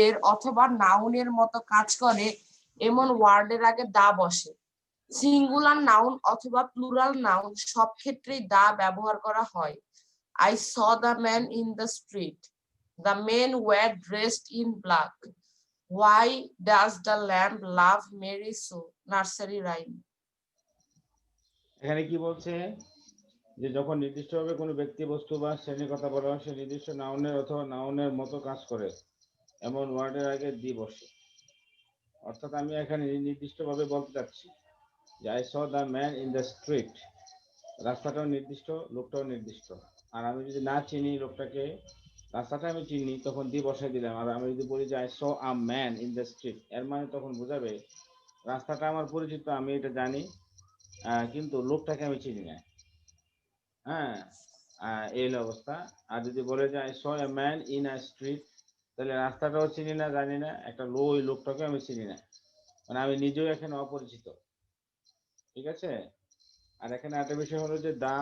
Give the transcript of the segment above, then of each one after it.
এর অথবা নাউনের মতো কাজ করে এমন ওয়ার্ডের আগে দা বসে। সিঙ্গুলার নাউন অথবা প্লুরাল নাউন সব ক্ষেত্রেই দা ব্যবহার করা হয়। I saw the man in the street. The men were dressed in black. Why does the lamb love Mary so? Nursery rhyme. এখানে কি বলছে যে যখন নির্দিষ্টভাবে কোনো ব্যক্তি বস্তু বা শ্রেণীর কথা বলা হয় সে নির্দিষ্ট নাউনের অথবা নাউনের মতো কাজ করে এমন ওয়ার্ডের আগে দি বসে। অর্থাৎ আমি এখানে নির্দিষ্টভাবে বলতে চাচ্ছি যে I saw the man in the street, রাস্তাটাও নির্দিষ্ট, লোকটাও নির্দিষ্ট। আর আমি যদি না চিনি লোকটাকে, রাস্তাটা আমি চিনি, তখন দি বসাই দিলাম। আর আমি যদি বলি যে I saw a man in the street, এর মানে তখন বোঝাবে রাস্তাটা আমার পরিচিত, আমি এটা জানি, কিন্তু লোকটাকে আমি চিনি না। হ্যাঁ, এই হলো অবস্থা। আর যদি বলে যে I saw a man in a street, তাহলে রাস্তাটাও চিনি না, জানি না, একটা ওই লোকটাকে আমি চিনি না, মানে আমি নিজেও এখানে অপরিচিত। ঠিক আছে। আর এখানে একটা বিষয় হলো যে দা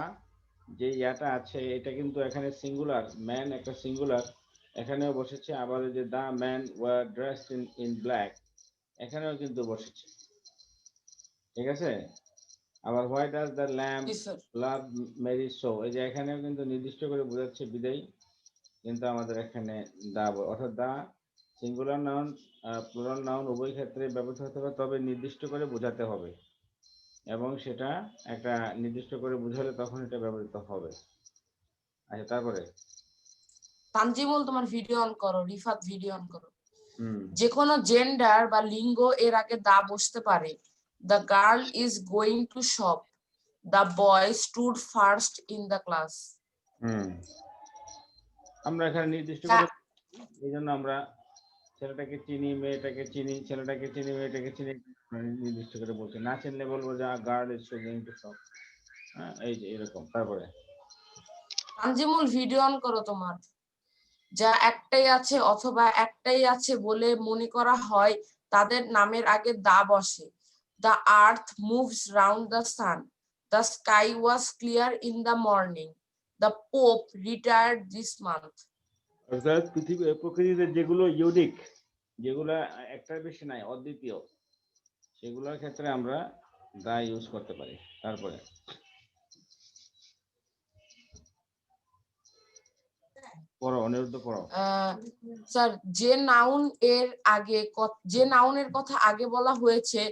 যে ইয়াটা আছে এটা কিন্তু এখানে সিঙ্গুলার, ম্যান একটা সিঙ্গুলার, এখানেও বসেছে। আবার যে the man wore dressed in black, এখানেও কিন্তু বসেছে। ঠিক আছে। আবার why does the lamp love Mary so, এই যে এখানেও কিন্তু নির্দিষ্ট করে বোঝাচ্ছে বিদায়, কিন্তু আমাদের এখানে দা, অর্থাৎ দা সিঙ্গুলার নাউন প্লুরাল নাউন উভয় ক্ষেত্রে ব্যবহৃত হতে হবে, তবে নির্দিষ্ট করে বোঝাতে হবে এবং সেটা একটা নির্দিষ্ট করে বুঝালে তখন এটা ব্যবহৃত হবে। আচ্ছা, তারপরে তানজিমুল তোমার ভিডিও অন করো, রিফাত ভিডিও অন করো। যে কোনো জেন্ডার বা লিঙ্গ এর আগে দা বসতে পারে। The girl is going to shop, the boy stood first in the class. আমরা এখানে নির্দিষ্ট করে, এই জন্য আমরা ছেলেটাকে চিনি, মেয়েটাকে চিনি, ছেলেটাকে চিনি, মেয়েটাকে চিনি, নির্দিষ্ট করে বলছি। না চিনলে বলবো যে girl is going to shop. হ্যাঁ, এই যে এরকম। তারপরে তানজিমুল ভিডিও অন করো তোমার। যা একটাই আছে অথবা একটাই আছে বলে মনে করা হয় তাদের নামের আগে দা বসে। The earth moves round the sun, the sky was clear in the morning, the pope retired this month. অর্থাৎ প্রকৃতিতে যেগুলো ইউনিক, যেগুলো একটার বেশি নাই, অদ্বিতীয়, সেগুলোর ক্ষেত্রে আমরা দা ইউজ করতে পারি। তারপরে পড়ো, অনিরুদ্ধ পড়ো। স্যার, যে নাউন এর আগে যে নাউনের কথা আগে বলা হয়েছে,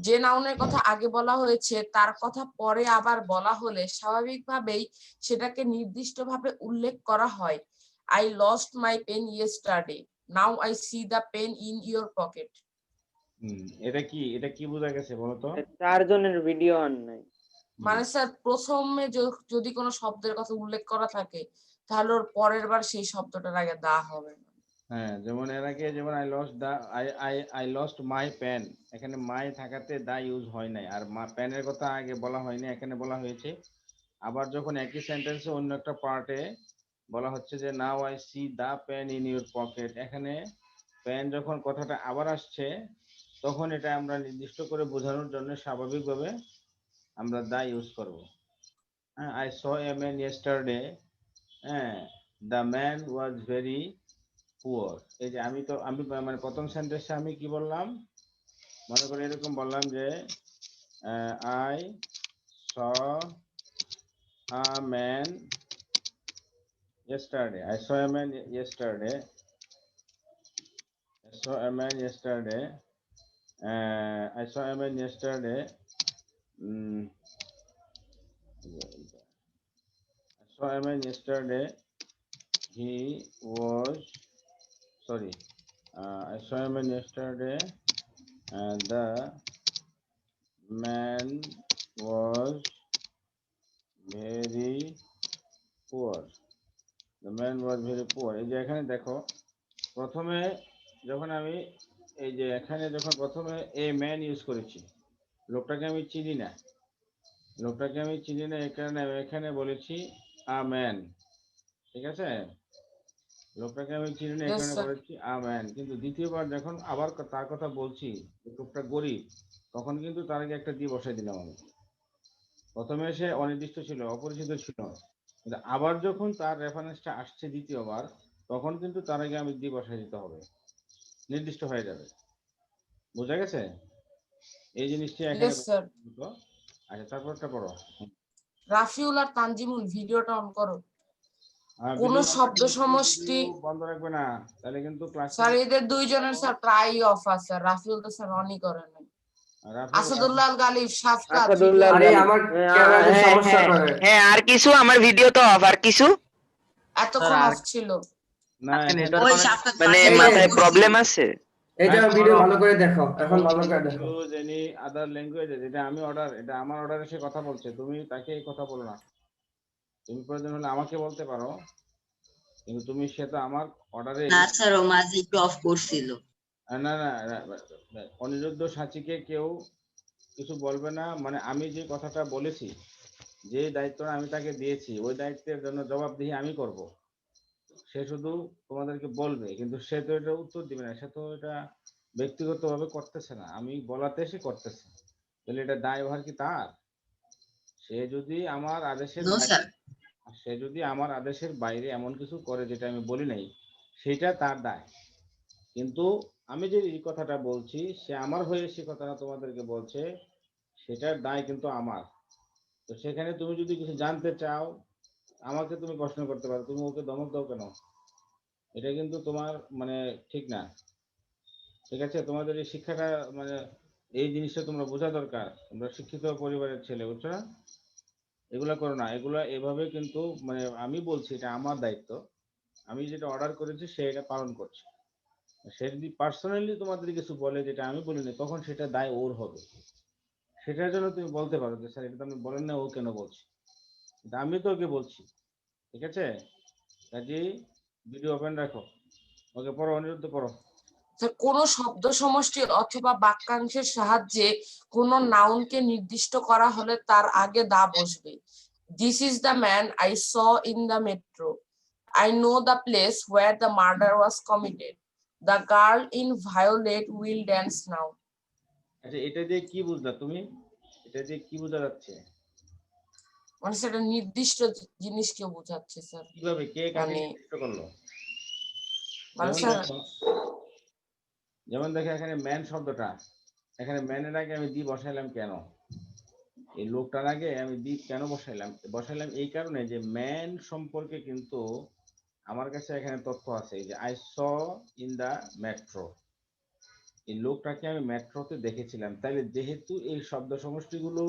যে নাউনের কথা আগে বলা হয়েছে তার কথা পরে আবার বলা হলে স্বাভাবিকভাবেই সেটাকে নির্দিষ্টভাবে উল্লেখ করা হয়। I lost my pen yesterday, now I see the pen in your pocket. এটা কি বোঝা গেছে বলো তো? চারজনের ভিডিও অন নাই। মানে স্যার, প্রথমে যদি কোনো শব্দের কথা উল্লেখ করা থাকে তাহলে ওর পরের বার সেই শব্দটার আগে দা হবে না। হ্যাঁ, যেমন এর আগে যেমন আই লস্ট মাই পেন, এখানে মাই থাকাতে দা ইউজ হয় নাই, আর পেনের কথা আগে বলা হয়নি, এখানে বলা হয়েছে। আবার যখন একই সেন্টেন্সে অন্য একটা পার্টে বলা হচ্ছে যে now I see the pen in your pocket, এখানে পেন যখন কথাটা আবার আসছে তখন এটা আমরা নির্দিষ্ট করে বোঝানোর জন্য স্বাভাবিকভাবে আমরা দা ইউজ করব। হ্যাঁ, I saw a man yesterday, হ্যাঁ, the man was very poor. এই যে আমি মানে প্রথম সেন্টেন্সে আমি কি বললাম, মনে করে এরকম বললাম যে I saw a man yesterday, I saw a man yesterday, I saw a man yesterday, I saw a man yesterday, I saw a man yesterday, he was, sorry, I saw a man yesterday, the man was very poor, the man was very poor। এই যে এখানে দেখো, প্রথমে যখন আমি এই যে এখানে যখন প্রথমে এ ম্যান ইউজ করেছি, লোকটাকে আমি চিনি না, লোকটাকে আমি চিনি না, এই কারণে আমি এখানে বলেছি আ ম্যান। ঠিক আছে, লোকটাকে আমি চিনি না, এখানে বলেছি আ ম্যান। কিন্তু দ্বিতীয়বার যখন আবার তার কথা বলছি, লোকটা গরিব, তখন কিন্তু তার আগে একটা দিয়ে বসাই দিলাম আমি। প্রথমে সে অনির্দিষ্ট ছিল, অপরিচিত ছিল, কিন্তু আবার যখন তার রেফারেন্সটা আসছে দ্বিতীয়বার, তখন কিন্তু তার আগে আমি দি বসাই দিতে হবে, নির্দিষ্ট হয়ে যাবে। বোঝা গেছে? এই জিনিসটি এখানে ইয়েস স্যার। আচ্ছা, তারপরটা পড়ো। রাফিউল আর তানজিমুল ভিডিওটা অন করো। কোন ভিডিও শব্দ সমষ্টি বন্ধ রাখবে না, তাহলে কিন্তু ক্লাসে স্যার এদের দুইজনের স্যার প্রায় অফ আছে, রাফিউল তো স্যার অনই করে নাই। আসাদুল্লাহ আল গালিব, সাফকাত, আসাদুল্লাহ রিপন। আরে আমার ক্যামেরাতে সমস্যা করে। হ্যাঁ, আর কিছু আমার ভিডিও তো অফ, আর কিছু এতক্ষণ অফ ছিল। না, এখানে ওই সাফকাত মানে এই যে- মাথায় প্রবলেম আছে। এই যে আমার ভিডিও ভালো করে দেখো, এখন ভালো করে দেখো। এনি আদার ল্যাঙ্গুয়েজ, এটা আমি অর্ডার, এটা আমার অর্ডারে সে কথা বলছে, তুমি তাকে এই কথা বলো না। তুমি প্রয়োজন হলে আমাকে বলতে পারো, কিন্তু তুমি সে তো আমার অর্ডারে। না স্যার, ও মাঝে একটু অফ করছিল। না না অনিরুদ্ধ সাচিকে কেউ কিছু বলবে না, মানে আমি যে কথাটা বলেছি, যে দায়িত্বটা আমি তাকে দিয়েছি, ওই দায়িত্বের জন্য জবাবদিহি আমি করব। সে শুধু তোমাদেরকে বলবে, কিন্তু সে তো এটা উত্তর দিবে না, সে তো এটা ব্যক্তিগতভাবে করতেছে না, আমি বলাতে সে করতেছে, তাহলে এটা দায়ভার কি তার? সে যদি আমার আদেশের নো স্যার। সে যদি আমার আদেশের বাইরে এমন কিছু করে যেটা আমি বলি নাই, সেটা তার দায়। কিন্তু আমি যে এই কথাটা বলছি, সে আমার হয়ে সে কথাটা তোমাদেরকে বলছে, সেটার দায় কিন্তু আমার। তো সেখানে তুমি যদি কিছু জানতে চাও, আমাকে তুমি প্রশ্ন করতে পারো, তুমি ওকে ধমক দাও কেন? এটা কিন্তু তোমার মানে ঠিক না। ঠিক আছে, তোমাদের এই শিক্ষাটা মানে এই জিনিসটা তোমরা বোঝা দরকার, তোমরা শিক্ষিত পরিবারের ছেলে, বুঝছো না? এগুলা করো না, এগুলা এভাবে কিন্তু মানে আমি বলছি এটা আমার দায়িত্ব, আমি যেটা অর্ডার করেছি সে এটা পালন করছে। সে যদি পার্সোনালি তোমাদের কিছু বলে যেটা আমি বলিনি, তখন সেটা দায় ওর হবে। সেটার জন্য তুমি বলতে পারো যে স্যার এটা তো আপনি বলেন না, ও কেন বলছে? এটা আমি তো ওকে বলছি। ঠিক আছে, কাজে ভিডিও ওপেন রাখো। ওকে পড়ো, অনিরুদ্ধ পড়ো। স্যার কোন শব্দ সমষ্টি অথবা বাক্যাংশের সাহায্যে কোন নাউনকে নির্দিষ্ট করা হলে তার আগে দা বসবে। This is the man I saw in the metro. I know the place where the murder was committed. The girl in violet will dance now. আচ্ছা, এটা দিয়ে কি বুঝলা তুমি? এটা দিয়ে কি বোঝা যাচ্ছে? মানে সেটা নির্দিষ্ট জিনিসকে বোঝাচ্ছে স্যার। কিভাবে, কে কাকে মানে নির্দিষ্ট করলো? মানে যেমন স্যার দেখো, এখানে ম্যান শব্দটা, এখানে ম্যানের আগে আমি দি বসাইলাম কেন? এই লোকটার আগে আমি দি কেন বসাইলাম এই কারণে যে ম্যান সম্পর্কে কিন্তু আমার কাছে এখানে তথ্য আছে, যে I saw in the metro, এই লোকটাকে আমি মেট্রোতে দেখেছিলাম। তাইলে যেহেতু এই শব্দ সমষ্টিগুলো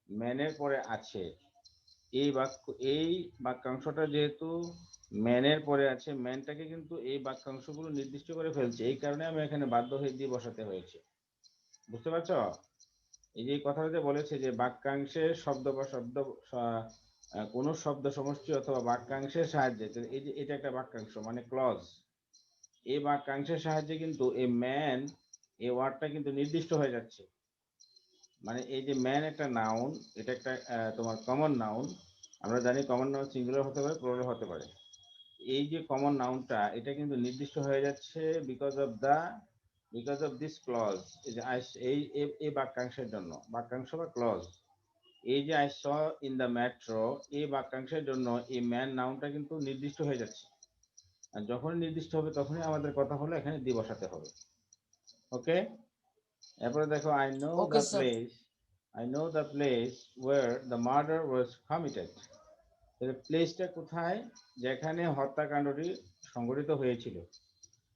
ম্যানের পরে আছে, এই বাক্যাংশটা যেহেতু ম্যানের পরে আছে, ম্যানটাকে কিন্তু এই বাক্যাংশগুলো নির্দিষ্ট করে ফেলছে, এই কারণে আমি এখানে বাধ্য হয়ে দিয়ে বসাতে হয়েছে। বুঝতে পারছো? এই যে কথাটা যে বলেছে যে বাক্যাংশের শব্দ বা কোন শব্দ সমষ্টি অথবা বাক্যাংশের সাহায্যে, এই যে এটা একটা বাক্যাংশ মানে ক্লজ, এই বাক্যাংশের সাহায্যে কিন্তু এই ম্যান, এই ওয়ার্ডটা কিন্তু নির্দিষ্ট হয়ে যাচ্ছে। মানে এই যে ম্যান একটা নাউন, এটা একটা তোমার কমন নাউন। আমরা জানি কমন নাউন সিঙ্গুলার হতে পারে, প্লুরাল হতে পারে। এই যে কমন নাউনটা, এটা কিন্তু নির্দিষ্ট হয়ে যাচ্ছে বিকজ অফ দিস ক্লজ। এই যে এই বাক্যাংশের জন্য, বাক্যাংশ বা ক্লজ, এই যে I saw in the metro, এই বাক্যাংশের জন্য এই ম্যান নাউনটা কিন্তু নির্দিষ্ট হয়ে যাচ্ছে। আর যখন নির্দিষ্ট হবে তখনই আমাদের কথা হলো এখানে দি বসাতে হবে। ওকে, এরপরে দেখো, I know okay the sir. Place where the murder was committed. তাহলে প্লেসটা কোথায়, যেখানে হত্যাকাণ্ডটি সংঘটিত হয়েছিল।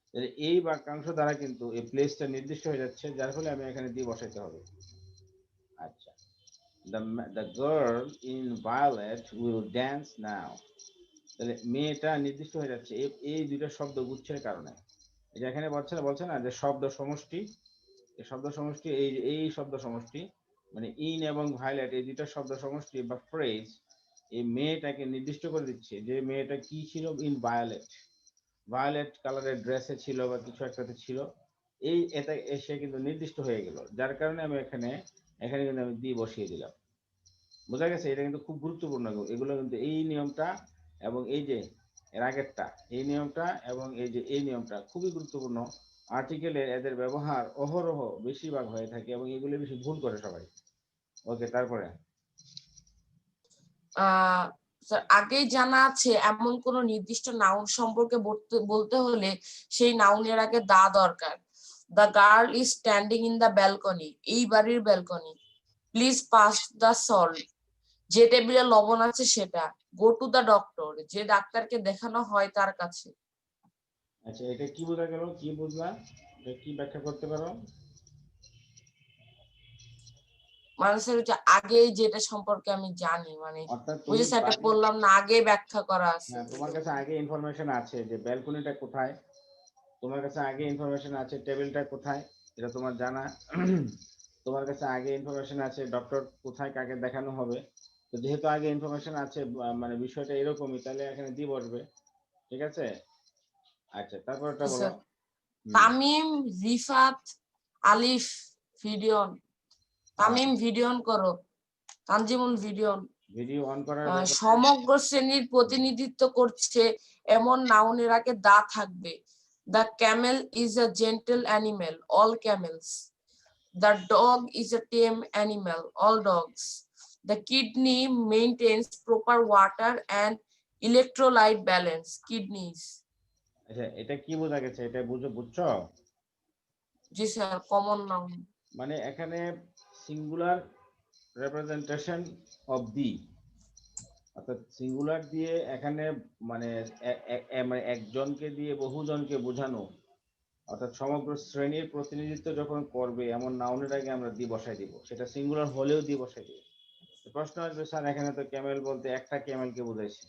তাহলে এই বাক্যাংশ দ্বারা কিন্তু এই প্লেসটা নির্দিষ্ট হয়ে যাচ্ছে, যার ফলে আমি এখানে দি বসাইতে হবে। আচ্ছা, the girl in violet will dance now. তাহলে মেয়েটা নির্দিষ্ট হয়ে যাচ্ছে এই দুইটা শব্দ গুচ্ছের কারণে। এই যে এখানে বলছে না যে শব্দ সমষ্টি, এই শব্দ সমষ্টি, এই শব্দ সমষ্টি মানে ইন এবং ভায়োলেট, এই দুইটা শব্দ সমষ্টি বা ফ্রেজ এই মেয়েটাকে নির্দিষ্ট করে দিচ্ছে যে মেয়েটা কি ছিল, ইন ভায়োলেট কালারের ড্রেসে ছিল বা কিছু একটাতে ছিল। এটা এসে কিন্তু নির্দিষ্ট হয়ে গেল, যার কারণে আমি এখানে কিন্তু আমি দি বসিয়ে দিলাম। বোঝা গেছে? এটা কিন্তু খুব গুরুত্বপূর্ণ, এগুলো কিন্তু এই নিয়মটা এবং এই যে এর আগেরটা, এই নিয়মটা এবং এই নিয়মটা খুবই গুরুত্বপূর্ণ। আর্টিকেলের এদের ব্যবহার অহরহ বেশিরভাগ হয়ে থাকে এবং এগুলো বেশি ভুল করে সবাই। ওকে, তারপরে স্যার আগেই জানা আছে এমন কোন নির্দিষ্ট নাউন সম্পর্কে বলতে হলে সেই নাউনের আগে দা দরকার। The girl is standing in the balcony, এই বাড়ির balcony. Please pass the salt, যে টেবিলে লবণ আছে সেটা। গো টু দ্য ডক্টর, যে ডাক্তারকে দেখানো হয় তার কাছে। আচ্ছা, এটা কি বোঝা গেল, কি বুঝলা, এটা কি ব্যাখ্যা করতে পারো? মানে স্যার ওই যে আগে যেটা সম্পর্কে আমি জানি, মানে অর্থাৎ ওই যে স্যারটা বললাম না আগে ব্যাখ্যা করা আছে। হ্যাঁ, তোমার কাছে আগে ইনফরমেশন আছে যে ব্যালকনিটা কোথায়, তোমার কাছে আগে ইনফরমেশন আছে টেবিলটা কোথায়, এটা তোমার জানা। তোমার কাছে আগে ইনফরমেশন আছে ডক্টর কোথায় কাকে দেখানো হবে। তো যেহেতু আগে ইনফরমেশন আছে, মানে বিষয়টা এরকমই, তাহলে এখানে দি বসবে। ঠিক আছে, আচ্ছা তারপরটা বলো। তামিম, রিফাত, আলিফ, ভিডিওন। তামিম ভিডিও অন করো, Tanjimul video on. Video on করার সমগ্র শ্রেণীর প্রতিনিধিত্ব করছে এমন নাউনের আগে দা থাকবে। The camel is a gentle animal, all camels. The dog is a tame animal, all dogs. The kidney maintains proper water and electrolyte balance, kidneys. আচ্ছা, এটা কি বোঝা গেছে, এটা বুঝছো? জি স্যার, কমন নাউন। মানে এখানে সিঙ্গুলার রিপ্রেজেন্টেশন অফ দি, অর্থাৎ সিঙ্গুলার দিয়ে এখানে মানে একজনকে দিয়ে বহুজনকে বোঝানো, অর্থাৎ সমগ্র শ্রেণীর প্রতিনিধিত্ব যখন করবে এমন নাউনের আগে আমরা দি বসাই দিব, সেটা সিঙ্গুলার হলেও দি বসাই দিব। প্রশ্ন আসবে, স্যার এখানে তো ক্যামেল বলতে একটা ক্যামেলকে বোঝাইছে,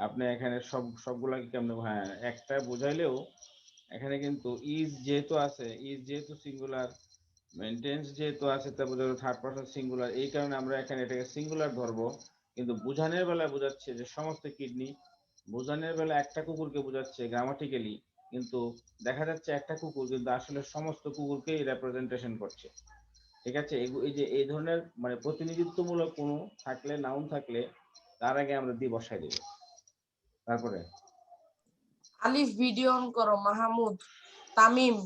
আপনি এখানে সবগুলাকে কেমনে? হ্যাঁ, একটা বোঝাইলেও এখানে কিন্তু ইজ যেহেতু আছে, ইজ যেহেতু সিঙ্গুলার, মেইনটেন্স যেহেতু আছে, তা বোঝা গেল থার্ড পারসন সিঙ্গুলার, এই কারণে আমরা এখানে এটাকে সিঙ্গুলার ধরবো। কিন্তু বোঝানোর বেলা বোঝাচ্ছে যে সমস্ত কিডনি, বোঝানোর বেলা একটা কুকুরকে বোঝাচ্ছে গ্রামাটিক্যালি, কিন্তু দেখা যাচ্ছে একটা কুকুর কিন্তু আসলে সমস্ত কুকুরকেই রিপ্রেজেন্টেশন করছে। ঠিক আছে, এই যে এই ধরনের মানে প্রতিনিধিত্বমূলক কোনো থাকলে, নাউন থাকলে, তার আগে আমরা দি বসাই দেব। তারপরে আলিফ ভিডিও অন করো, মাহমুদ, তামিম,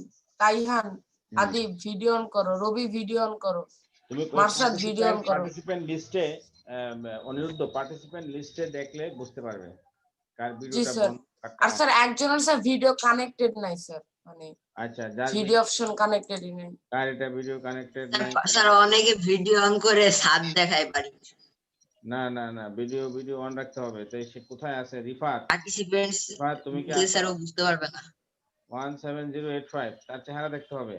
তাইহান, আদিব ভিডিও অন করো, রবি ভিডিও অন করো, তুমি মার্শাদ ভিডিও অন করো। পার্টিসিপেন্ট লিস্টে, অনিরুদ্ধ পার্টিসিপেন্ট লিস্টে দেখলে বুঝতে পারবে কার জি ভিডিওটা স্যার। বন্ধ। আর স্যার একজনের স্যার ভিডিও কানেক্টেড নাই স্যার, মানে আচ্ছা, যার ভিডিও অপশন কানেক্টেডই নাই। কার এটা ভিডিও কানেক্টেড নাই? স্যার অনেকে ভিডিও অন করে ছাদ দেখায় বাড়ি। না না না, ভিডিও অন রাখতে হবে। তাই সে কোথায় আছে? রিফাত, পার্টিসিপেন্টস রিফাত তুমি কি স্যার ও বুঝতে পারবে না। 17085 তার চেহারা দেখতে হবে।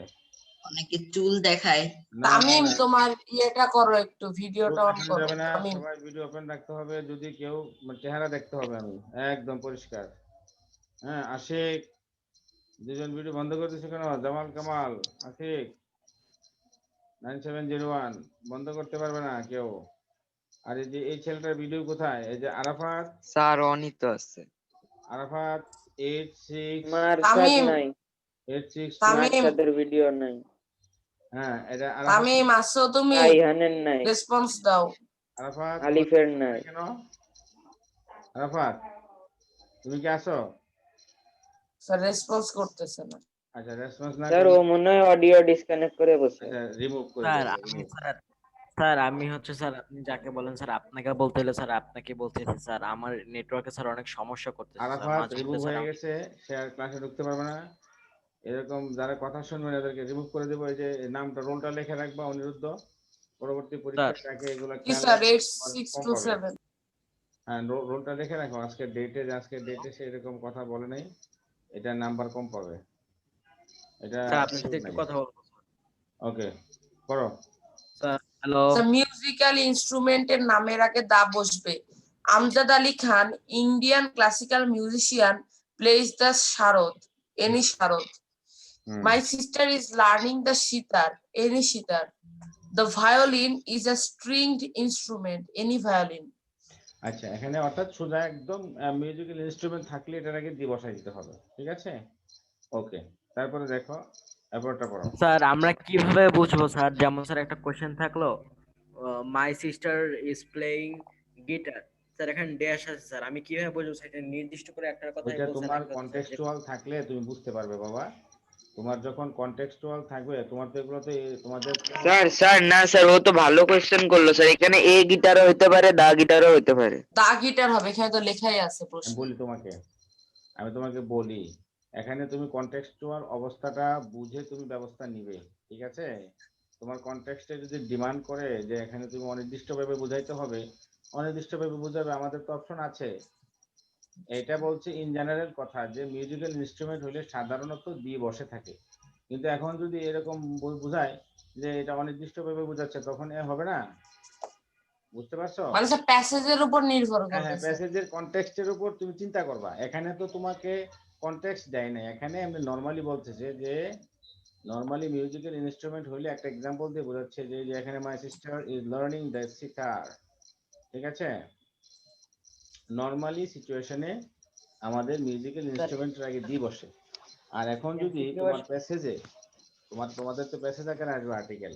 অনেকে চুল দেখায়। না না তামিম না, তোমার ইয়েটা করো, একটু ভিডিওটা অন দেখানো করো যাবে না, তামিম। সবাই ভিডিও ওপেন রাখতে হবে। যদি কেউ চেহারা দেখতে হবে, আমি একদম পরিষ্কার। হ্যাঁ, আশিক, দুজন ভিডিও বন্ধ করে দিচ্ছে কেন? জামাল, কামাল, আশিক 9701 বন্ধ করতে পারবে না কেউ। আর এই যে এই ছেলেটার ভিডিও কোথায়? এই যে আরাফাত, স্যার অনিত আছে। আরাফাত 86 মার্শাদ তামিম, নাই, 86 তামিম, মার্শাদের ভিডিও নাই, হ্যাঁ, এটা আরাফাত। তামিম আসো তুমি, তাইহানের নাই, রেসপন্স দাও। আরাফাত আলিফের নাই। কেন? আরাফাত তুমি কি আসো? স্যার রেসপন্স করতেছে না। আচ্ছা, রেসপন্স না স্যার ও করলে মনে হয় অডিও ডিসকানেক্ট করে বসে। আচ্ছা রিমুভ করে স্যার দেবো, আমি remove। স্যার স্যার আমি হচ্ছে স্যার আপনি যাকে বলেন স্যার আপনাকে বলতে হলে স্যার আপনাকে বলতেছি স্যার আমার নেটওয়ার্কে স্যার অনেক সমস্যা করতেছে স্যার আরাফাত মাঝে রিমুভ মধ্যে স্যার হয়ে গেছে, সে আর ক্লাসে ঢুকতে পারবে না। এরকম যারা কথা শুনবেন এদেরকে রিমুভ করে দেবো। এই যে নামটা, রোলটা লিখে রাখবা অনিরুদ্ধ, পরবর্তী পরীক্ষায় তাকে এগুলো কি খেয়াল স্যার রাখবে, কম পাবে। 8627? হ্যাঁ, রোলটা লিখে রাখো। আজকের ডেটে সে এরকম কথা বলে নাই, এটা নাম্বার কম পাবে। এটা স্যার আপনার সাথে সুযোগ একটু নাই। কথা বলবো ওকে, করো। স্যার। হ্যালো স্যার মিউজিক্যাল ইনস্ট্রুমেন্টের নামের আগে দা বসবে। Amjad Ali Khan, Indian classical musician, place the sarod, any sarod. My sister is learning the sitar, any sitar. The violin is a stringed instrument, any violin. আচ্ছা, এখানে অর্থাৎ সোজা একদম মিউজিক্যাল ইনস্ট্রুমেন্ট থাকলে এটার আগে দি বসাই দিতে হবে। ঠিক আছে, ওকে। তারপরে দেখো, তারপরটা পড়ো। স্যার আমরা কিভাবে বুঝবো স্যার, যেমন স্যার একটা কোশ্চেন থাকলো মাই sister is playing guitar, sir এখানে ড্যাশ আছে স্যার, আমি কিভাবে বুঝবো সেটা নির্দিষ্ট করে একটা কথাই ওইটা বলছেন তোমার একটা কথা স্যার, কন্টেক্সচুয়াল থাকলে তুমি বুঝতে পারবে বাবা। তোমার যখন কন্টেক্সচুয়াল থাকবে তোমার তো এগুলোতে তোমাদের স্যার না স্যার, ও তো ভালো কোয়েশ্চেন করলো স্যার। এখানে এ গিটারও হতে পারে, দা গিটারও হতে পারে। দা গিটার হবে, এখানে তো লেখাই আছে আমি প্রশ্ন। বলি তোমাকে, এখানে তুমি কন্টেক্সচুয়াল অবস্থাটা বুঝে তুমি ব্যবস্থা নিবে, ঠিক আছে? তোমার কন্টেক্সটে যদি ডিমান্ড করে যে এখানে তুমি অনির্দিষ্টভাবে বুঝাইতে হবে, অনির্দিষ্টভাবে বুঝাবে, আমাদের তো অপশন আছে। এটা বলছে ইন জেনারেল কথা যে মিউজিক্যাল ইনস্ট্রুমেন্ট হলে সাধারণত দি বসে থাকে, কিন্তু এখন যদি এরকম বোঝায় যে এটা অনির্দিষ্টভাবে বোঝাচ্ছে তখন এ হবে না, বুঝতে পারছো? মানে স্যার প্যাসেজের উপর নির্ভর হ্যাঁ করবে হ্যাঁ, স্যার। প্যাসেজের কনটেক্সটের উপর তুমি চিন্তা করবা। এখানে তো তোমাকে কনটেক্সট দেয় না, এখানে আমি নরমালি বলতেছে যে নরমালি মিউজিক্যাল ইনস্ট্রুমেন্ট হইলে একটা এক্সাম্পল দিয়ে বোঝাচ্ছে যে এখানে my sister is learning the sitar, ঠিক আছে? নরমালি সিচুয়েশনে আমাদের মিউজিক্যাল ইনস্ট্রুমেন্টের আগে দি বসে। আর এখন যদি তোমার প্যাসেজে তোমাদের তো প্যাসেজ আকারে আসবে আর্টিকেল,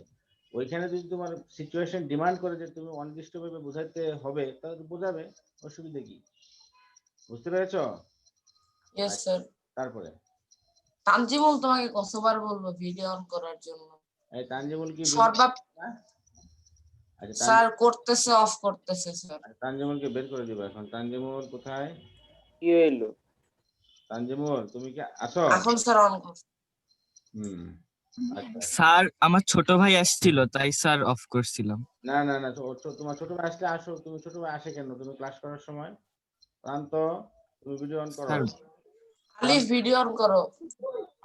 ওইখানে যদি তোমার সিচুয়েশন ডিমান্ড করে যে তুমি অনির্দিষ্টভাবে বোঝাতে হবে তাহলে তো বোঝাবে, অসুবিধা কি? বুঝতে পেরেছো? Yes sir. তারপরে তানজিমুল তোমাকে কতবার বলবো ভিডিও অন করার জন্য? এই তানজিমুল কি সর্বা আচ্ছা স্যার করতেছে, অফ করতেছে স্যার। তানজিমুলকে বের করে দিব এখন। তানজিমুল কোথায়? কি হইলো? তানজিমুল তুমি কি আছো? এখন স্যার অন করছে। হুম, আচ্ছা। স্যার আমার ছোট ভাই আসছিল তাই স্যার অফ করছিলাম। না না না, তোমার ছোট ভাই আসলে আসো। তুমি ছোট ভাই আসে কেন তুমি ক্লাস করার সময়? প্রান্ত তুমি ভিডিও অন করো। স্যার আলিফ ভিডিও অন করো।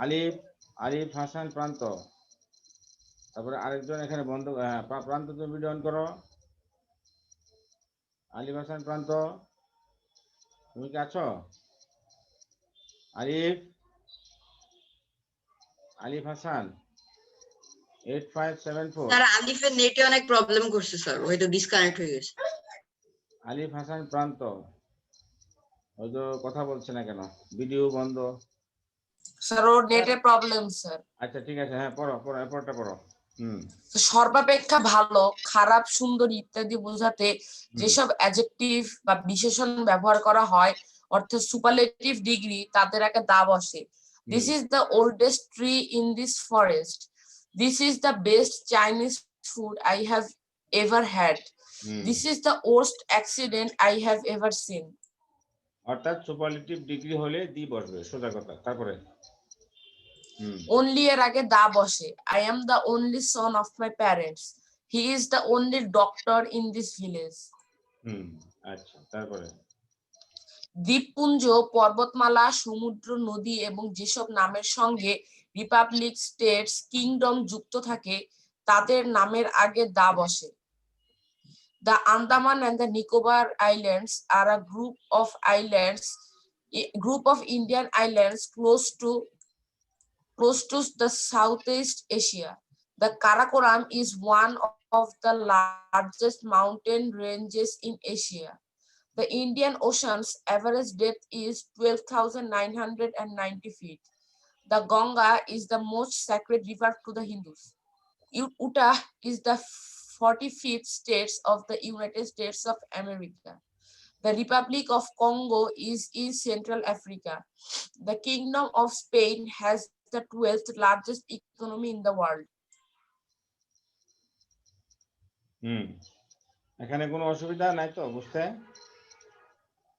আলিফ, আলিফ হাসান প্রান্ত, তারপরে আরেকজন এখানে বন্ধ। হ্যাঁ, প্রান্ত তুমি ভিডিও অন করো। আলিফ হাসান প্রান্ত তুমি কি আছো? আলিফ, আলিফ হাসান 8574। স্যার আলিফের নেটে অনেক প্রবলেম করছে স্যার, হয়তো ডিসকানেক্ট হয়ে গেছে। আলিফ হাসান প্রান্ত হয়তো কথা বলছে না কেন, ভিডিও বন্ধ। স্যার ওর নেটের প্রবলেম স্যার। আচ্ছা ঠিক আছে, হ্যাঁ পড়ো পড়ো, এরপরটা পড়ো। সর্বাপেক্ষা ভালো, খারাপ, সুন্দর ইত্যাদি বোঝাতে যেসব অ্যাডজেক্টিভ বা বিশেষণ ব্যবহার করা হয় অর্থাৎ সুপারলেটিভ ডিগ্রি, তাদের আগে দা বসে। This is the oldest tree in this forest, this is the best Chinese food I have ever had, this is the worst accident I have ever seen. অর্থাৎ সুপারলেটিভ ডিগ্রি হলে দি বসবে, সোজা কথা। তারপরে only এর আগে the বসে। I am the only son of my parents, he is the only doctor in this village. আচ্ছা তারপরে দ্বীপপুঞ্জ, পর্বতমালা, সমুদ্র, নদী এবং যেসব নামের সঙ্গে রিপাবলিক, স্টেটস, কিংডম যুক্ত থাকে তাদের নামের আগে দা বসে। The Andaman and the Nicobar Islands are a group of Indian islands close to the Southeast Asia. The Karakoram is one of the largest mountain ranges in Asia. The Indian Ocean's average depth is 12,990 feet. The Ganga is the most sacred river to the Hindus. Utah is the 45th state of the United States of America. The Republic of Congo is in Central Africa. The Kingdom of Spain has the 12th largest economy in the world. এখানে কোনো অসুবিধা নাই তো বুঝতে?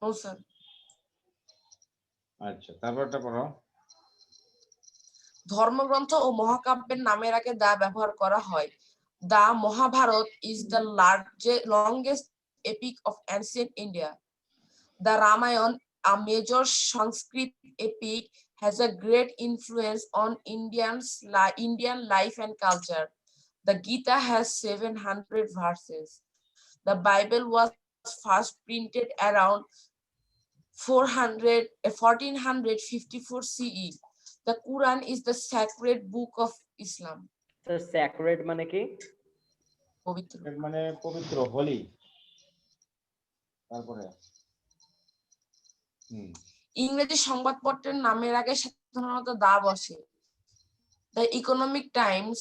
No sir. আচ্ছা তারপরটা পড়ো। ধর্মগ্রন্থ ও মহাকাব্যের নামের আগে দা ব্যবহার করা হয়। The Mahabharata is the longest epic of ancient India. The Ramayana, a major Sanskrit epic, has a great influence on Indian life and culture. The Gita has 700 verses. The Bible was first printed around 1454 CE. The Quran is the sacred book of Islam. Sir sacred মানে কি? পবিত্র মানে পবিত্র, হোলি। তারপরে ইংরেজি সংবাদপত্রের নামের আগে সাধারণত দা বসে। The Economic Times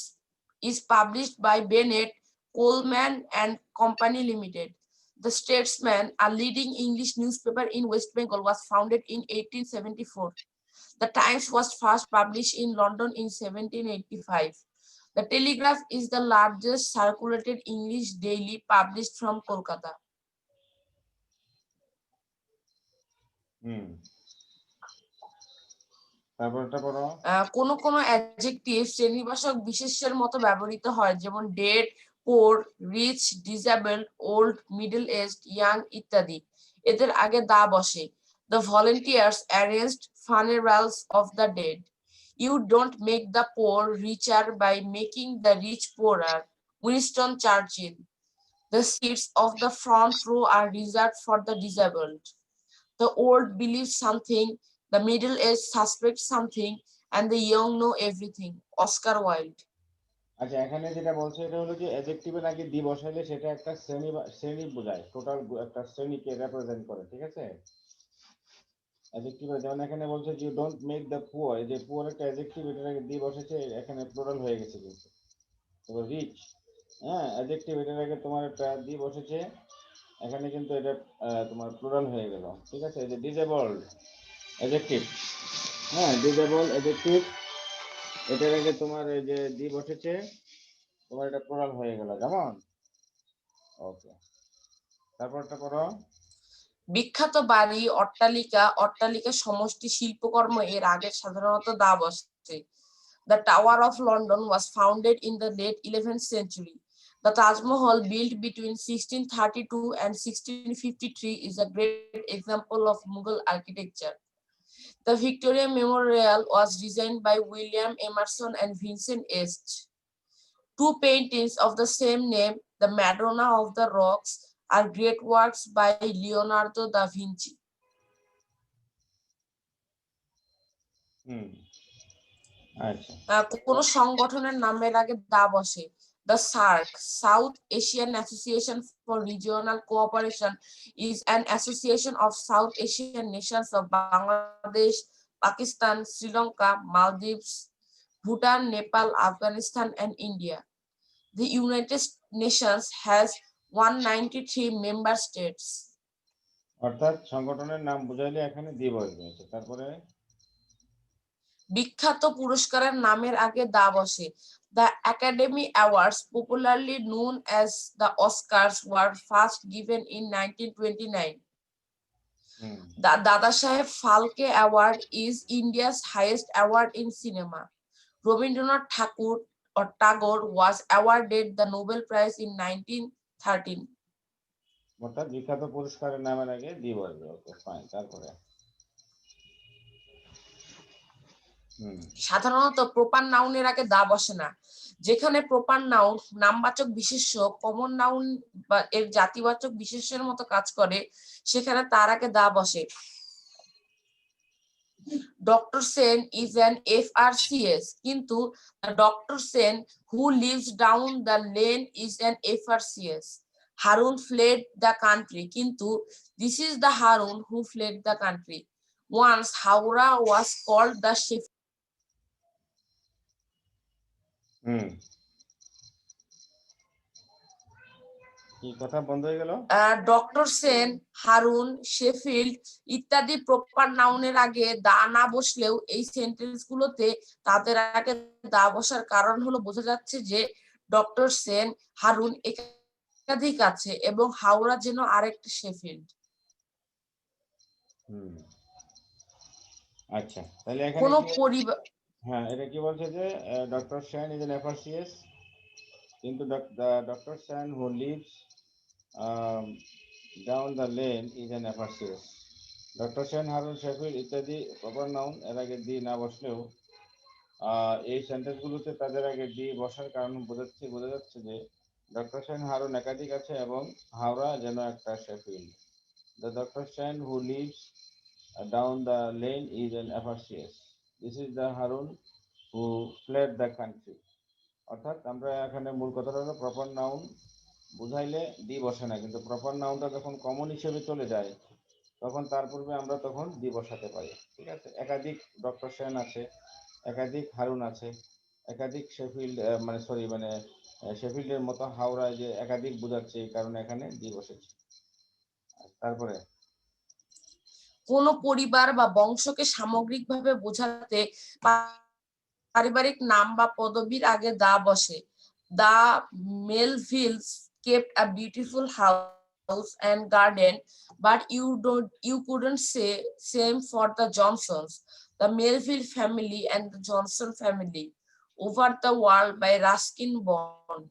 is published by Bennett, Coleman and Company Limited. The Statesman, a leading English newspaper in West Bengal, was founded in 1874. The Times was first published in London in 1785. The Telegraph is the largest circulated English daily published from Kolkata. তারপরটা পড়ো। কোনো কোনো adjective শ্রেণীবাচক বিশেষ্যের মতো ব্যবহৃত হয়, যেমন dead, poor, rich, disabled, old, middle aged, young ইত্যাদি। এদের আগে দা বসে। The volunteers arranged funerals of the dead. You don't make the poor richer by making the rich poorer. Winston Churchill. The seats of the front row are reserved for the disabled. The old believe something, the middle-aged suspect something, and the young know everything. Oscar Wilde. আচ্ছা, এখানে যেটা বলছে এটা হলো যে অ্যাডজেক্টিভের আগে দি বসাইলে সেটা একটা শ্রেণী বোঝায়, টোটাল একটা শ্রেণীকে রিপ্রেজেন্ট করে, ঠিক আছে? অ্যাডজেক্টিভ যেমন এখানে বলছে you don't make the poor, এই যে পুয়ার একটা অ্যাডজেক্টিভ, এটার আগে দি বসেছে, এখানে প্লুরাল হয়ে গেছে কিন্তু। তারপর রিচ, হ্যাঁ অ্যাডজেক্টিভ, এটার আগে তোমার একটা দি বসেছে, এখানে কিন্তু এটা তোমার প্লুরাল হয়ে গেল, ঠিক আছে? এই যে ডিসেবলড অ্যাডজেক্টিভ, হ্যাঁ ডিসেবল অ্যাডজেক্টিভ, এটার আগে তোমার এই যে দি বসেছে, তোমার এটা প্লুরাল হয়ে গেল, কেমন? ওকে, তারপরটা পড়ো। বিখ্যাত বাড়ি, অট্টালিকা, অট্টালিকা সমষ্টি, শিল্পকর্ম এর আগে সাধারণত দা বসে। The Tower of London was founded in the late 11th century. The Taj Mahal, built between 1632 and 1653, is a great example of Mughal architecture. The Victoria Memorial was designed by William Emerson and Vincent Est. Two paintings of the same name, The Madonna of the Rocks, are great works by Leonardo da Vinci. আচ্ছা, কোনো সংগঠনের নামের আগে the বসে। The SAARC, South Asian Association for Regional Cooperation, is an association of South Asian nations of Bangladesh, Pakistan, Sri Lanka, Maldives, Bhutan, Nepal, Afghanistan, and India. The United Nations has 193 member states. অর্থাৎ সংগঠনের নাম বুঝাইলে এখানে দি বসবে। তারপরে বিখ্যাত পুরস্কারের নামের আগে দা বসে। The Academy Awards, popularly known as the Oscars, were first given in 1929. The Dada Saheb Phalke Award is India's highest award in cinema. Rabindranath Tagore was awarded the Nobel Prize in 1913. অর্থাৎ বিখ্যাত পুরস্কারের নামের আগে দি বসবে। Okay fine, তারপরে সাধারণত proper নাউনের আগে দা বসে না। যেখানে প্রপার নাউন নামবাচক বিশেষ্য কমন নাউন বা এর জাতিবাচক বিশেষ্যের মতো কাজ করে, সেখানে তার আগে দা বসে। Doctor Sen is an FRCS, কিন্তু doctor Sen who lives down the lane is an FRCS. Harun fled the country, কিন্তু this is the Harun who fled the country. Once Howrah was called the Sheffield. কি কথা বন্ধ হয়ে গেল? Doctor Sen, Harun, Sheffield ইত্যাদি proper নাউনের আগে দা না বসলেও এই সেন্টেন্স গুলোতে তাদের আগে দা বসার কারণ হলো বোঝা যাচ্ছে যে ডক্টর সেন, হারুন একাধিক আছে এবং হাওড়া যেন আরেকটা শেফিল্ড। আচ্ছা, তাহলে এখানে কোন পরিবার, হ্যাঁ এটা কি বলছে যে doctor Sen is an FRCS, কিন্তু doctor Sen who lives down the lane is an FRCS. Doctor Sen, Harun, Sheffield ইত্যাদি প্রপার নাউন, এর আগে দি না বসলেও এই সেন্টেন্সগুলোতে তাদের আগে দি বসার কারণ বোঝা যাচ্ছে যে ডক্টর সেন, হারুন একাধিক আছে এবং হাওড়া যেন একটা Sheffield. The doctor Sen who lives down the lane is an FRCS. This is the Harun who fled the country. অর্থাৎ আমরা এখানে মূল কথাটা হলো প্রপার নাউন বুঝাইলে দি বসে না, কিন্তু প্রপার নাউনটা যখন কমন হিসেবে চলে যায় তখন তার পূর্বে আমরা তখন দি বসাতে পারি, ঠিক আছে? একাধিক ডক্টর সেন আছে, একাধিক হারুন আছে, একাধিক শেফিল্ড শেফিল্ডের মতো হাওড়ায় যে একাধিক বোঝাচ্ছে, এই কারণে এখানে দি বসেছে। তারপরে কোন পরিবার বা বংশকে সামগ্রিকভাবে বোঝাতে পারিবারিক নাম বা পদবীর আগে দা বসে। দা মেলভিলস kept a beautiful house and garden, but you couldn't say same for the Johnsons, the Melville family and the Johnson family over the world by Ruskin Bond.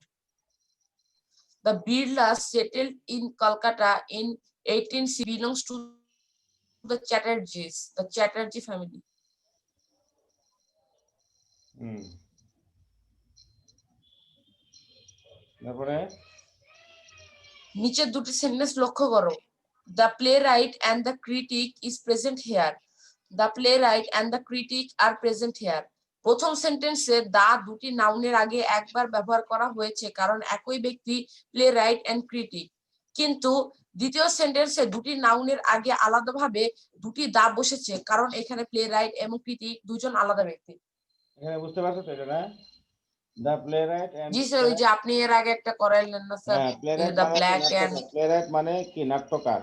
The Birlas settled in Calcutta in 1860 belongs to the Chatterjee family. তারপরে নিচের দুটি sentence লক্ষ্য করো। The playwright and the critic is present here. The playwright and the critic are present here. প্রথম সেন্টেন্সে দা দুটি নাউনের আগে একবার ব্যবহার করা হয়েছে কারণ একই ব্যক্তি প্লে রাইট অ্যান্ড ক্রিটিক। কিন্তু দ্বিতীয় সেন্টেন্সে দুটি নাউনের আগে আলাদাভাবে দুটি দা বসেছে কারণ এখানে প্লে রাইট এবং ক্রিটিক দুজন আলাদা ব্যক্তি। এখানে বুঝতে পারছো তো এটা না? দ্য প্লেরাইট এন্ড জি স্যার, ওই যে আপনি এর আগে একটা করাইলেন না sir, the black and playwright মানে কি নাট্যকার,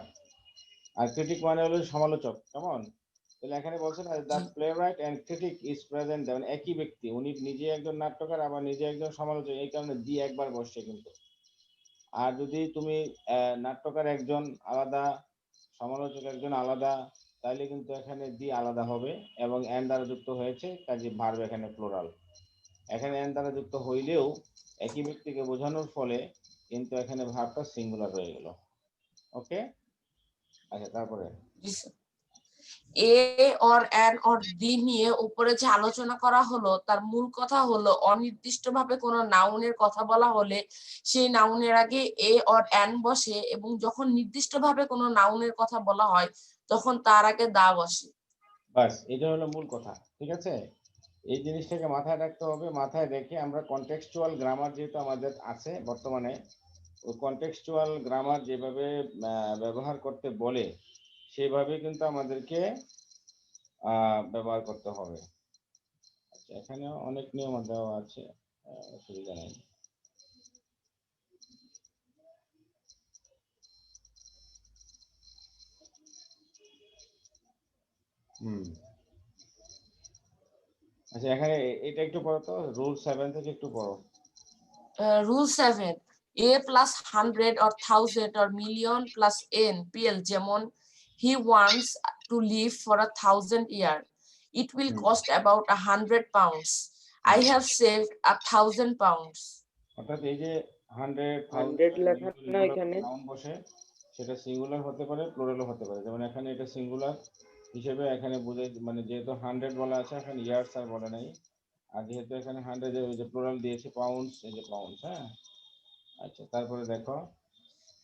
আর ক্রিটিক মানে হলো সমালোচক। কেমন? তাহলে এখানে বলছেন the playwright and critic is present, মানে একই ব্যক্তি, উনি নিজে একজন নাট্যকার আবার নিজে একজন সমালোচক, এই কারণে দি একবার বসছে কিন্তু। আর যদি তুমি নাট্যকার একজন আলাদা, সমালোচক একজন আলাদা, তাহলে কিন্তু এখানে দি আলাদা হবে এবং এন দ্বারা যুক্ত হয়েছে, কাজে ভার্ব এখানে প্লুরাল। এখানে এন দ্বারা যুক্ত হইলেও একই ব্যক্তিকে বোঝানোর ফলে কিন্তু এখানে ভার্বটা সিঙ্গুলার হয়ে গেল। ওকে, আচ্ছা তারপরে এ অর অ্যান অর দি নিয়ে উপরে যে আলোচনা করা হলো তার মূল কথা হলো অনির্দিষ্টভাবে কোনো নাউনের কথা বলা হলে সেই নাউনের আগে এ অর অ্যান বসে এবং যখন নির্দিষ্টভাবে কোনো নাউনের কথা বলা হয় তখন তার আগে দা বসে। বাস, এটা হলো মূল কথা। ঠিক আছে, এই জিনিসটাকে মাথায় রাখতে হবে। মাথায় রেখে আমরা কনটেক্সচুয়াল গ্রামার যেহেতু আমাদের আছে বর্তমানে, ওই কনটেক্সচুয়াল গ্রামার যেভাবে ব্যবহার করতে বলে সেভাবে কিন্তু আমাদেরকে ব্যবহার করতে হবে। আচ্ছা, এখানে অনেক নিয়ম দেওয়া আছে, অসুবিধা নেই। আচ্ছা, এখানে এটা একটু পড়ো তো, রুল 7 থেকে একটু পড়ো। Rule 7, a plus 100 or 1000 or million plus n PL, যেমন he wants to live for 1000 years, it will cost about 100 pounds, I have saved 1000 pounds. অর্থাৎ এই যে 100 লেখা না এখানে, নাউন বসে, সেটা সিঙ্গুলার হতে পারে প্লুরালও হতে পারে। যেমন এখানে এটা সিঙ্গুলার হিসেবে এখানে বুঝে, মানে যেহেতু 100 বলা আছে এখানে ইয়ার্স আর বলে নাই, আর যেহেতু এখানে 100 এর যে প্লুরাল দিয়েছে পাউন্ডস, এই যে পাউন্ডস। হ্যাঁ, আচ্ছা তারপরে দেখো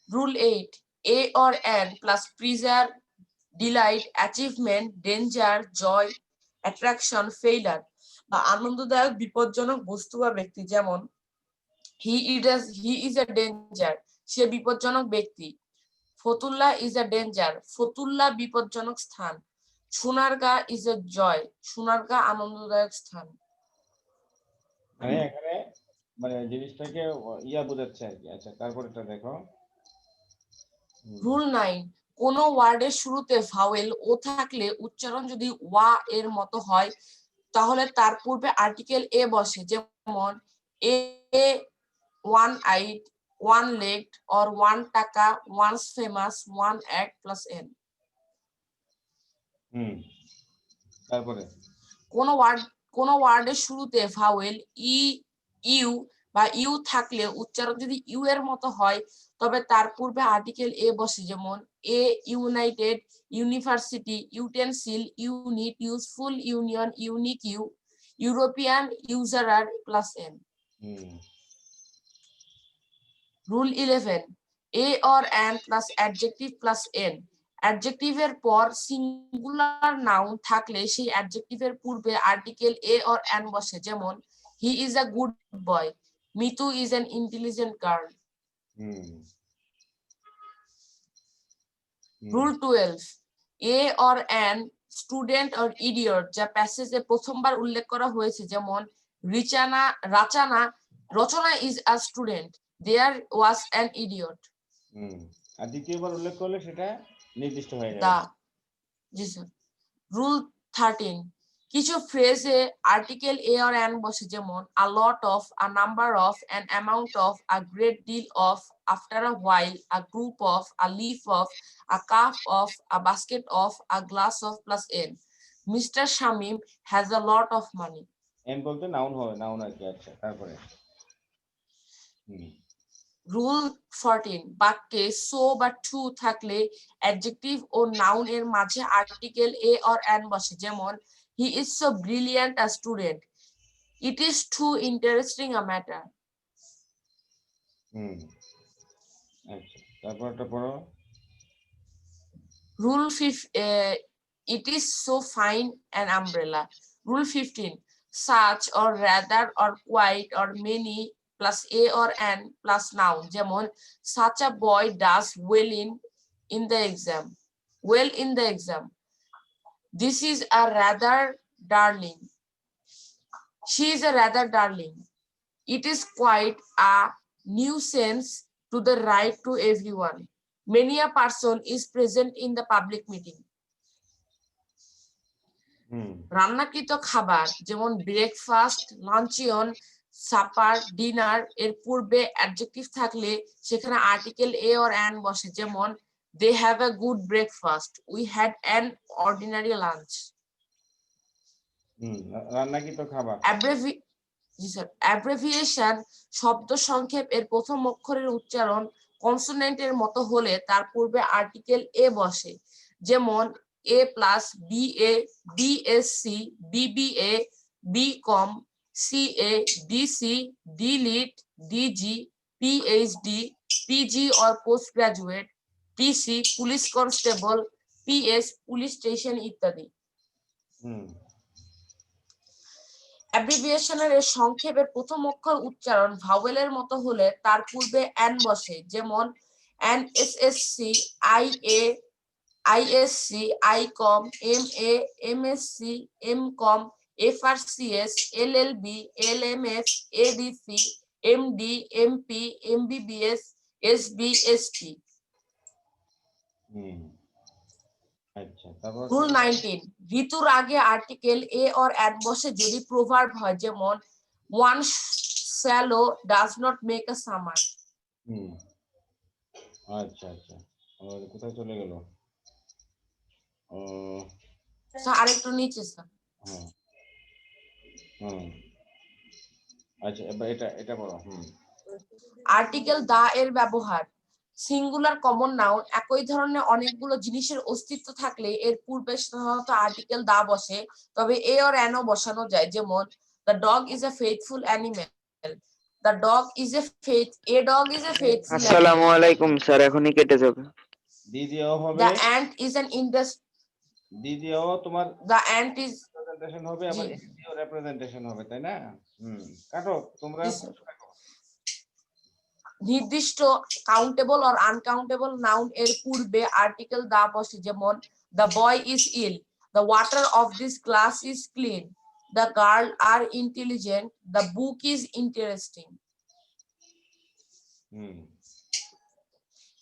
rule 8, a or an plus pleasure, delight, achievement, danger, joy, attraction, failure বা আনন্দদায়ক বিপজ্জনক বস্তু বা ব্যক্তি। যেমন he is a danger, সে বিপজ্জনক ব্যক্তি। Fatullah is a danger, Fatullah বিপজ্জনক স্থান। Sonargaon is a joy, Sonargaon আনন্দদায়ক স্থান। মানে এখানে মানে জিনিসটাকে ইয়া বোঝাচ্ছে আর কি। আচ্ছা তারপরেটা দেখো রুল 9, কোন ওয়ার্ডের শুরুতে ভাওয়েল ও থাকলে উচ্চারণ যদি ওয়া এর মতো হয় তাহলে তার পূর্বে আর্টিকেল এ বসে। যেমন a one eyed, one legged or one taka, once famous, one act plus n. তারপরে কোন ওয়ার্ডের শুরুতে ভাওয়েল ই, ইউ বা ইউ থাকলে উচ্চারণ যদি ইউ এর মতো হয় তবে তার পূর্বে আর্টিকেল এ বসে। যেমন a united, university, utensil, unit, useful, union, unique, European, usurer plus n. Rule 11, a or an plus adjective plus n. অ্যাডজেক্টিভের পর সিঙ্গুলার নাউন থাকলে সেই অ্যাডজেক্টিভের পূর্বে আর্টিকেল এ অর অ্যান বসে। যেমন he is a good boy, Mitu is an intelligent girl. Rule 12, a or an student or idiot যা প্যাসেজে প্রথমবার উল্লেখ করা হয়েছে। যেমন Rachana is a student, there was an idiot. আর দ্বিতীয়বার উল্লেখ করলে সেটা নির্দিষ্ট হয়ে দা। যাবে। জি স্যার। রুল 13, কিছু ফ্রেজে আর্টিকেল এ অর অ্যান বসে, যেমন a lot of, a number of, an amount of, a great deal of, after a while, a group of, a leaf of, a cup of, a basket of, a glass of plus n. Mister Shamim has a lot of money. N বলতে noun হবে, noun আর কি। আচ্ছা, তারপরে rule 14, বাক্যে so বা two থাকলে adjective ও noun এর মাঝে আর্টিকেল এ অর অ্যান বসে, যেমন he is so brilliant a student, it is too interesting a matter. আচ্ছা, তারপরটা পড়ো। Rule 5, it is so fine an umbrella. Rule 15, such or rather or quite or many plus a or an plus noun, যেমন such a boy does well in the exam. Well in the exam. This is a rather darling. She is a rather darling. It is quite a nuisance to the right to everyone. Many a person is present in the public meeting. রান্নাকৃত খাবার, যেমন breakfast, লাঞ্চিয়ন, supper, dinner এর পূর্বে adjective থাকলে সেখানে article a or an বসে, যেমন they have a good breakfast, we had an ordinary lunch. রান্নাকৃত খাবার। অ্যাব্রেভিয়েশন শব্দ সংক্ষেপ এর প্রথম অক্ষরের উচ্চারণ কনসোনেন্টের মতো হলে তার পূর্বে আর্টিকেল এ বসে, যেমন a plus BA, BSc, BBA, BCom, CA, DC, DLitt, DG, PhD, PG or post graduate, PC police constable, PS police station ইত্যাদি। অ্যাব্রিভিয়েশনের এর সংক্ষেপের প্রথম অক্ষর উচ্চারণ ভাওয়েলের মতো হলে তার পূর্বে অ্যান বসে, যেমন NSSC, IA, ISc, ICom, MA, MSc, MCom, FRCS, LLB, LMS, ADC, MD, MP, MBBS, SB, ST. আচ্ছা, তারপর রুল 19, ঋতুর আগে আর্টিকেল এ অর অ্যান বসে যদি প্রভার্ব হয়, যেমন one swallow does not make a summer. আচ্ছা আচ্ছা, আমাদের কোথায় চলে গেল? আরেকটু নিচে স্যার। আচ্ছা, এবার এটা বলো। আর্টিকেল দা এর ব্যবহার, সিঙ্গুলার কমন নাউন একই ধরনের অনেকগুলো জিনিসের অস্তিত্ব থাকলে এর পূর্বে সাধারণত আর্টিকেল দা বসে, তবে এ অর অ্যানও বসানো যায়, যেমন the dog is a faithful animal, the dog is a dog is a faithful. আসসালামু আলাইকুম স্যার, এখনই কেটে যাবে। দ্বিতীয় হবে দ্য অ্যান্ট ইজ অ্যান দ্বিতীয় তোমার দ্য অ্যান্ট ইজ রিপ্রেজেন্টেশন হবে, আবার দ্বিতীয় রিপ্রেজেন্টেশন হবে, তাই না? কাটো তোমরা। নির্দিষ্ট কাউন্টেবল অর আনকাউন্টেবল নাউন এর পূর্বে আর্টিকেল দা বসে, যেমন the boy is ill, the water of this glass is clean, the girl are intelligent, the book is interesting.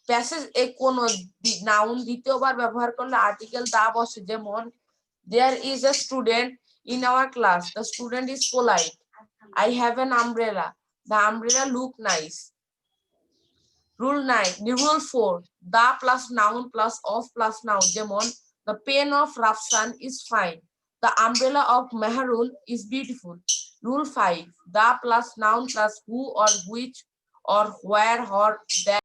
Passage এ কোন নাউন দ্বিতীয়বার ব্যবহার করলে আর্টিকেল দা বসে, যেমন there is a student in our class, the student is polite, I have an umbrella, the umbrella look nice. Rule 4, the plus noun plus of plus noun, যেমন the pen of Rafsan is fine, the umbrella of Mehrul is beautiful. Rule 5, the plus noun plus who or which or where or that